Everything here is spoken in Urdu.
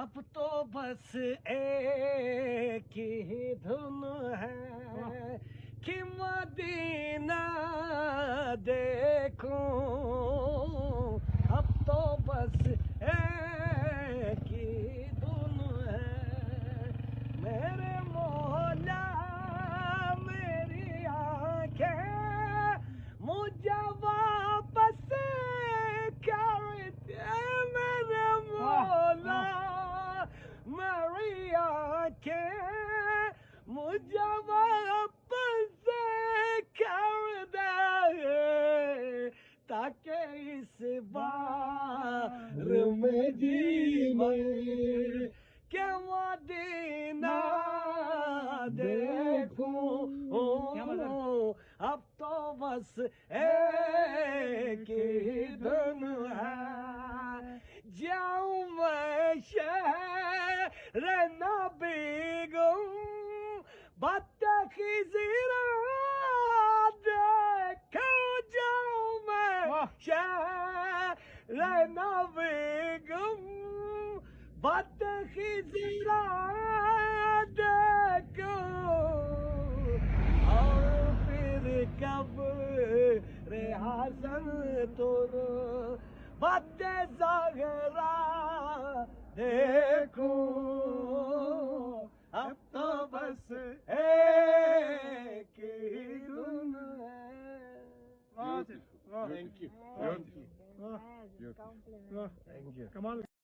اب تو بس ایک ہی دھن ہے کہ مدینہ دیکھوں، اب تو بس ایک ہی دھن ہے میرے مولا میری آنکھیں مجھے واپس کر دے میرے مولا میری آنکھیں مجھے واپس کر دے تاکہ اس بار میں جی میں کہ مدینہ دیکھوں، اب تو بس ایک ہی دن ہے جاؤں میں شہر نبی گم بات خضر دیکھوں، جاؤں میں شہر نبی گم بات خضر دیکھوں، اور پھر کب حسن تر بات زہرا دیکھوں، اب تو بس ایک ہی دن ہے. Thank you. Beautiful. Thank you. Beautiful. Thank you. Kamal.